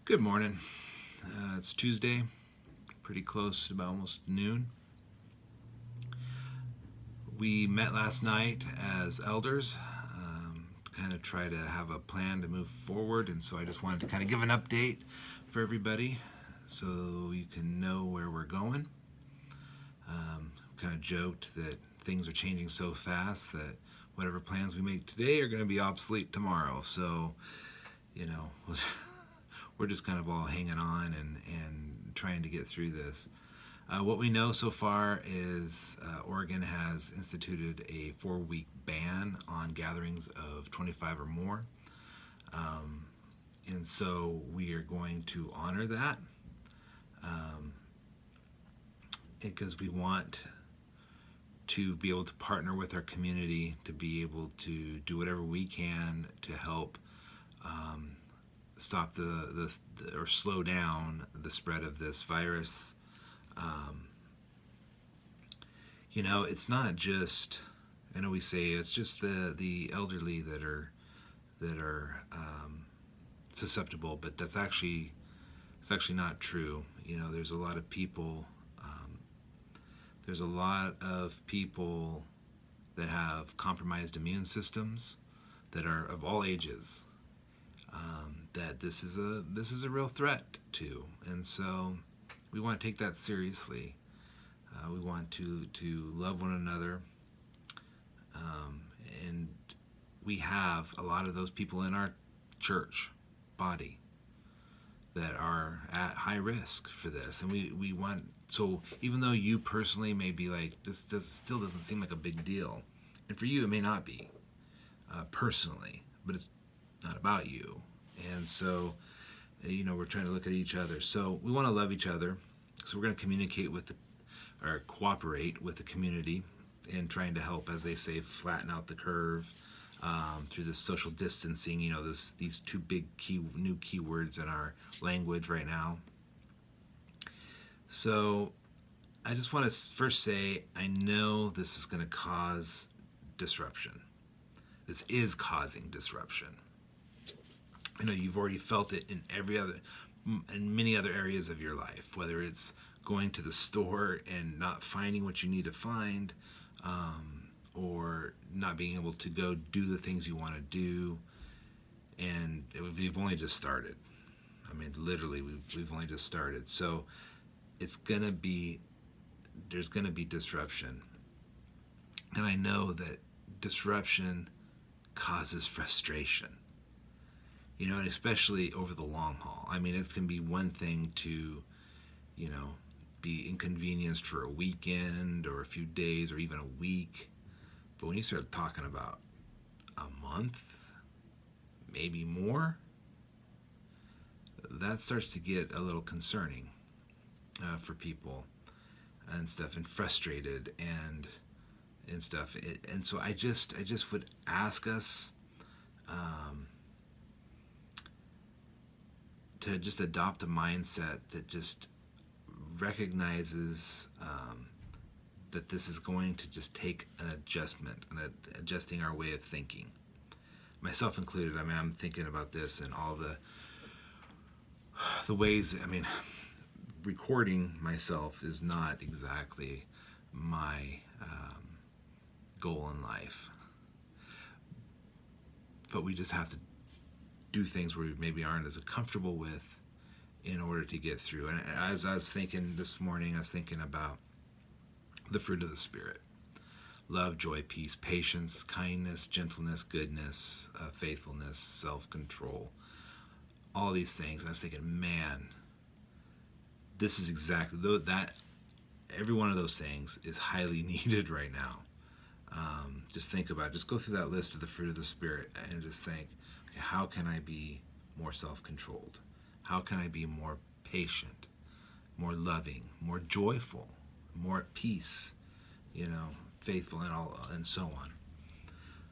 Good morning. It's Tuesday, pretty close to about almost noon. We met last night as elders to kind of try to have a plan to move forward, and so I just wanted to kind of give an update for everybody so you can know where we're going. Kind of joked that things are changing so fast that whatever plans we make today are going to be obsolete tomorrow. So, you know, we're just kind of all hanging on and trying to get through this. What we know so far is Oregon has instituted a 4-week ban on gatherings of 25 or more. And so we are going to honor that because we want to be able to partner with our community to be able to do whatever we can to help stop or slow down the spread of this virus. It's not just, I know we say it's just the elderly that are susceptible, but it's actually not true. There's a lot of people. There's a lot of people that have compromised immune systems that are of all ages. That this is a real threat to, and so we want to take that seriously. We want to love one another, and we have a lot of those people in our church body that are at high risk for this, and we want, so even though you personally may be like, this still doesn't seem like a big deal, and for you it may not be personally, but it's not about you. And so we're trying to look at each other, so we want to love each other. So we're going to communicate or cooperate with the community in trying to help, as they say, flatten out the curve through this social distancing. These two big new keywords in our language right now. So I just want to first say, I know this is going to cause disruption. This is causing disruption. I know you've already felt it in many other areas of your life, whether it's going to the store and not finding what you need to find, or not being able to go do the things you want to do. And we've only just started. I mean, literally, we've only just started. So there's gonna be disruption, and I know that disruption causes frustration. And especially over the long haul. I mean, it can be one thing to, be inconvenienced for a weekend or a few days or even a week. But when you start talking about a month, maybe more, that starts to get a little concerning for people and stuff, and frustrated and stuff. And so I just would ask us to just adopt a mindset that just recognizes that this is going to just take an adjustment and adjusting our way of thinking, myself included. I mean, I'm thinking about this and all the ways. I mean, recording myself is not exactly my goal in life, but we just have to do things where we maybe aren't as comfortable with in order to get through. And as I was thinking this morning, I was thinking about the fruit of the Spirit: love, joy, peace, patience, kindness, gentleness, goodness, faithfulness, self-control. All these things. And I was thinking, man, this is exactly that. Every one of those things is highly needed right now. Just think about it. Just go through that list of the fruit of the Spirit and just think, okay, how can I be more self-controlled? How can I be more patient, more loving, more joyful, more at peace, faithful, and so on.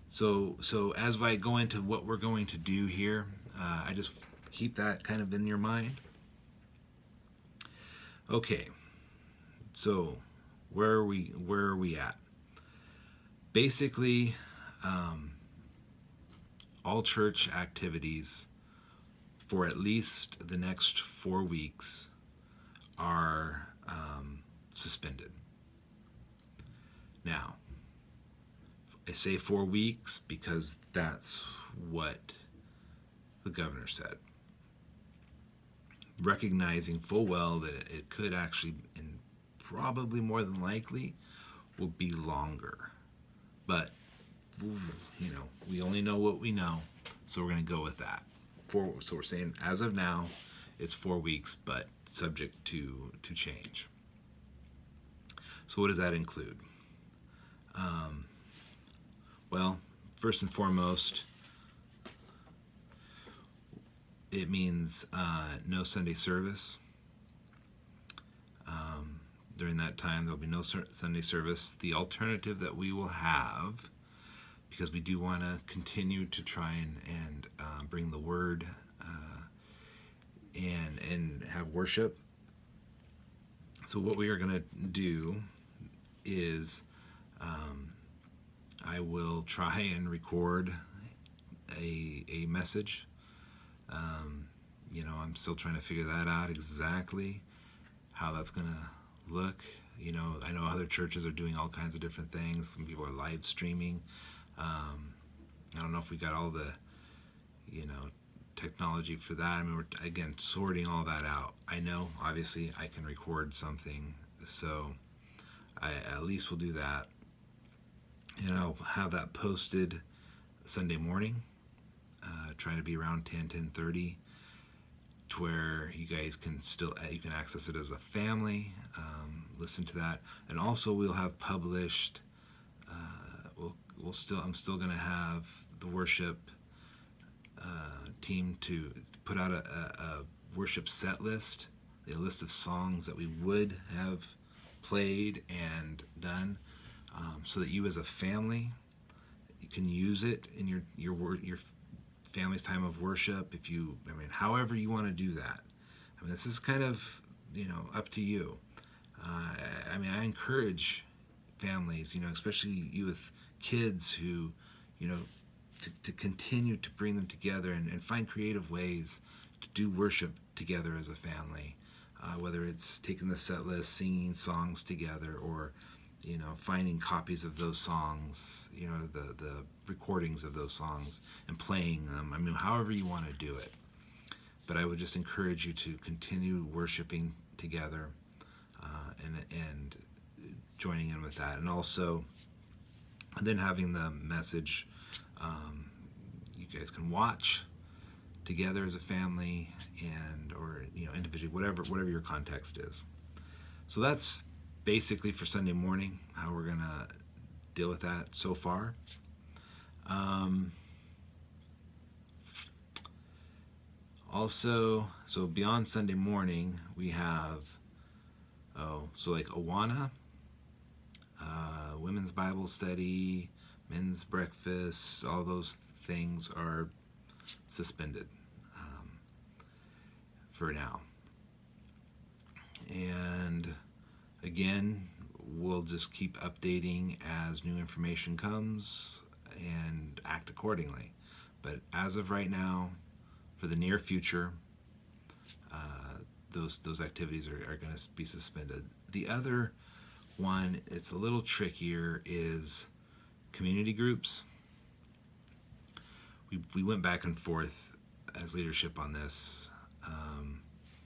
So as I go into what we're going to do here, I just keep that kind of in your mind. Okay, so where are we at? Basically, all church activities for at least the next 4 weeks are suspended. Now, I say 4 weeks because that's what the governor said, recognizing full well that it could actually, and probably more than likely, will be longer. But, we only know what we know, so we're going to go with that. So we're saying, as of now, it's 4 weeks, but subject to change. So what does that include? Well, first and foremost, it means no Sunday service. During that time, there'll be no Sunday service. The alternative that we will have, because we do want to continue to try and bring the word and have worship. So what we are going to do is I will try and record a message. I'm still trying to figure that out exactly, how that's going to look. I know other churches are doing all kinds of different things. Some people are live streaming. I don't know if we got all the, technology for that. I mean, we're, again, sorting all that out. I know, obviously, I can record something, so I at least will do that. And I'll have that posted Sunday morning, trying to be around 10:30, to where you guys can you can access it as a family, listen to that. And also we'll have published, I'm still going to have the worship team to put out a worship set list, a list of songs that we would have played and done, so that you as a family, you can use it in your family's time of worship. However you want to do that. This is kind of, up to you. I encourage families, especially you with kids who, to continue to bring them together and find creative ways to do worship together as a family, whether it's taking the set list, singing songs together, or finding copies of those songs, the recordings of those songs and playing them. However you want to do it. But I would just encourage you to continue worshiping together, and joining in with that. And also, then having the message, you guys can watch together as a family, or individually, whatever your context is. So that's basically for Sunday morning, how we're gonna deal with that so far. Also, so beyond Sunday morning, we have like Awana, women's Bible study, men's breakfast, all those things are suspended for now. And again, we'll just keep updating as new information comes and act accordingly. But as of right now, for the near future, those activities are going to be suspended. The other one, it's a little trickier, is community groups. We went back and forth as leadership on this,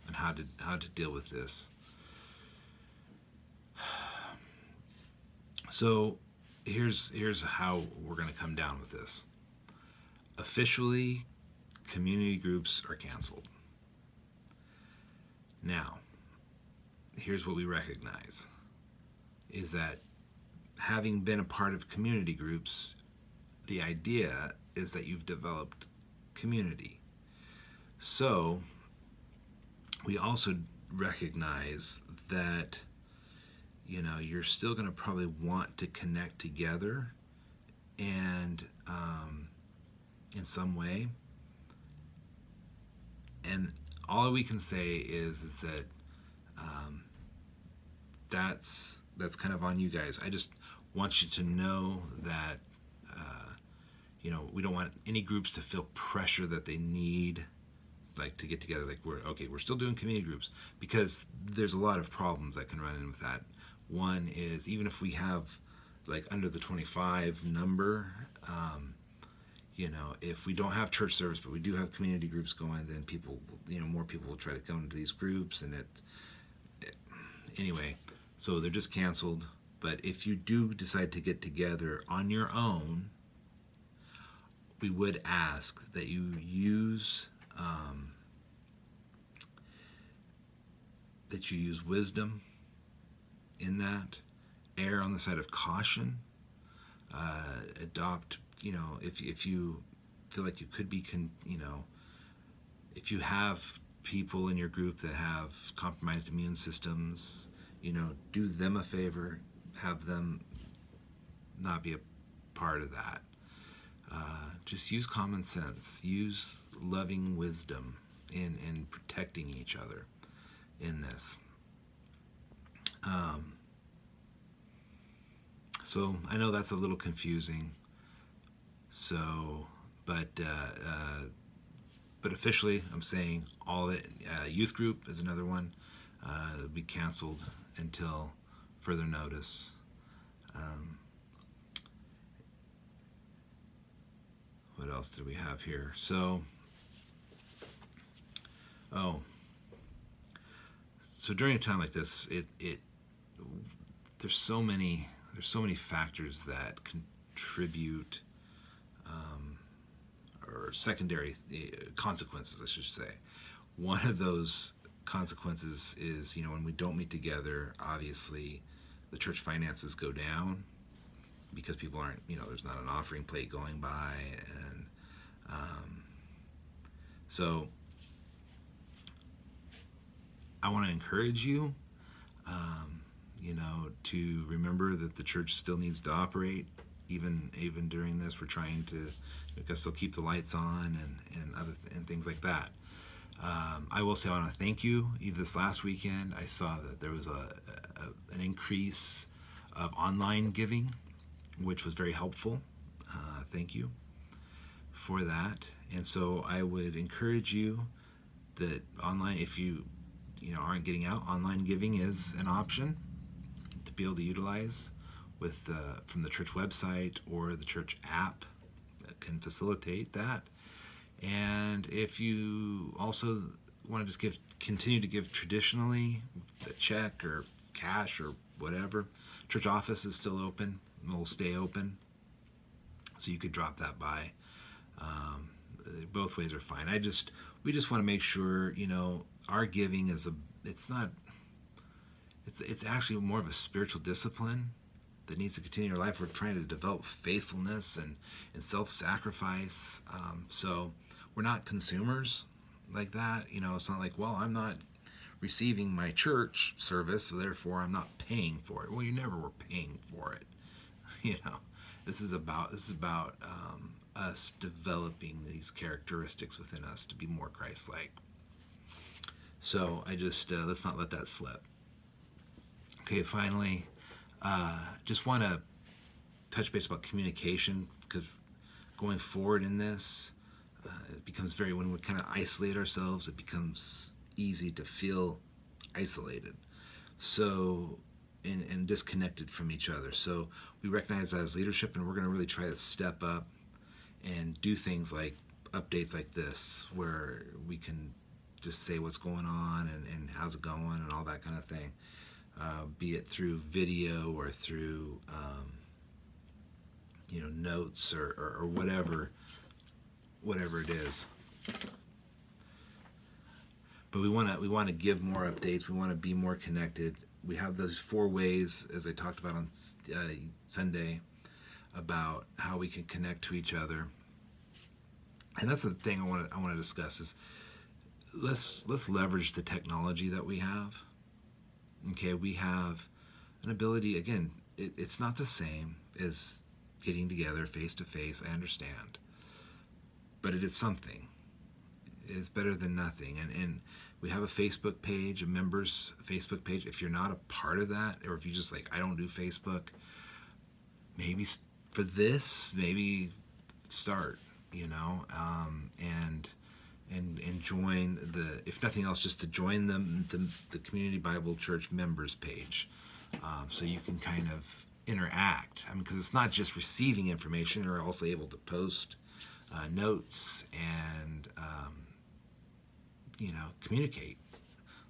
and how to deal with this. So here's how we're going to come down with this. Officially, community groups are canceled. Now, here's what we recognize, is that having been a part of community groups, the idea is that you've developed community. So we also recognize that you're still going to probably want to connect together and in some way. And all we can say is that that's kind of on you guys. I just want you to know that we don't want any groups to feel pressure that they need like to get together, like we're still doing community groups, because there's a lot of problems that can run in with that. One is, even if we have like under the 25 number, if we don't have church service but we do have community groups going, then people, more people will try to come to these groups, and anyway, so they're just canceled. But if you do decide to get together on your own, we would ask that you use wisdom in that. Err on the side of caution. Adopt, if you feel like you could be, if you have people in your group that have compromised immune systems, do them a favor, have them not be a part of that. Just use common sense, use loving wisdom in protecting each other in this. So I know that's a little confusing. So, but officially, I'm saying all that. Youth group is another one. It'll be canceled until further notice. What else did we have here? So during a time like this, there's so many factors that contribute, or secondary consequences, I should say. One of those consequences is, when we don't meet together, obviously the church finances go down, because people aren't, there's not an offering plate going by, and so I want to encourage you, to remember that the church still needs to operate, even during this. We're trying to, I guess, still keep the lights on and things like that. I will say I want to thank you. Even this last weekend, I saw that there was an increase of online giving, which was very helpful. Thank you for that. And so I would encourage you that online, if you aren't getting out, online giving is an option to be able to utilize from the church website or the church app that can facilitate that. And if you also want to just continue to give traditionally, a check or cash or whatever, church office is still open and will stay open, so you could drop that by. Both ways are fine. We just want to make sure, our giving is it's actually more of a spiritual discipline that needs to continue in our life. We're trying to develop faithfulness and self-sacrifice. So we're not consumers like that. It's not like, well, I'm not receiving my church service, so therefore I'm not paying for it. Well, you never were paying for it. This is about us developing these characteristics within us to be more Christ-like. So I just let's not let that slip. Okay, finally, just want to touch base about communication, because going forward in this, it becomes when we kind of isolate ourselves, it becomes easy to feel isolated, so and disconnected from each other. So we recognize that as leadership, and we're going to really try to step up and do things like updates like this, where we can just say what's going on and how's it going and all that kind of thing, be it through video or through notes or whatever it is. But we want to give more updates. We want to be more connected. We have those 4 ways, as I talked about on Sunday, about how we can connect to each other. And that's the thing I want to discuss is let's leverage the technology that we have. Okay, we have an ability. Again, it's not the same as getting together face to face. I understand, but it is something. It's better than nothing. And we have a Facebook page, a members Facebook page. If you're not a part of that, or if you just I don't do Facebook, maybe for this, maybe start, and and join if nothing else, just to join the Community Bible Church members page, so you can kind of interact. I mean, because it's not just receiving information; you're also able to post notes and communicate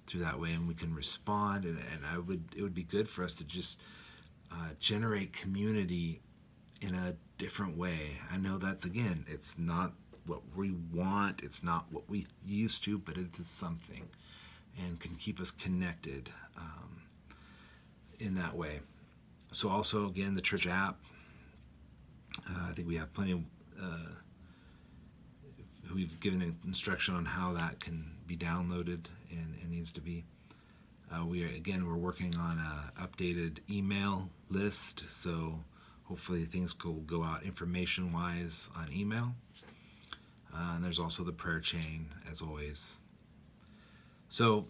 through that way, and we can respond. And it would be good for us to just generate community in a different way. I know it's not what we want, it's not what we used to, but it is something, and can keep us connected in that way. So also, again, the church app, I think we have plenty of we've given instruction on how that can be downloaded and needs to be. We're working on an updated email list, so hopefully things will go out information-wise on email. And there's also the prayer chain, as always. So,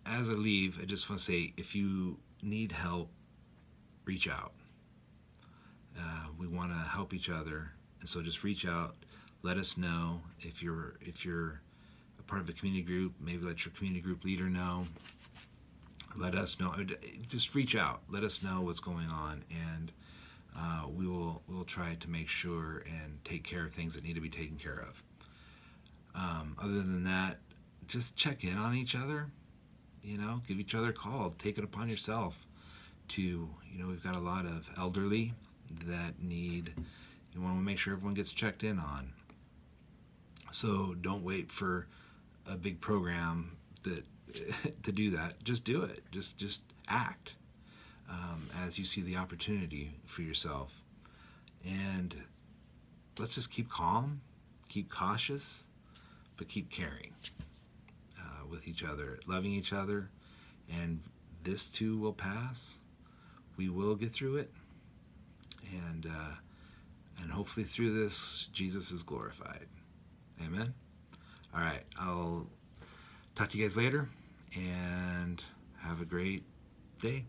as I leave, I just want to say, if you need help, reach out. We want to help each other, and so just reach out. Let us know if you're a part of a community group. Maybe let your community group leader know. Let us know. Just reach out. Let us know what's going on, and we'll try to make sure and take care of things that need to be taken care of. Other than that, just check in on each other. Give each other a call. Take it upon yourself to, we've got a lot of elderly that you want to make sure everyone gets checked in on. So don't wait for a big program to do that. Just do it. Just act as you see the opportunity for yourself. And let's just keep calm, keep cautious, but keep caring with each other, loving each other. And this too will pass. We will get through it. And hopefully through this, Jesus is glorified. Amen. All right. I'll talk to you guys later, and have a great day.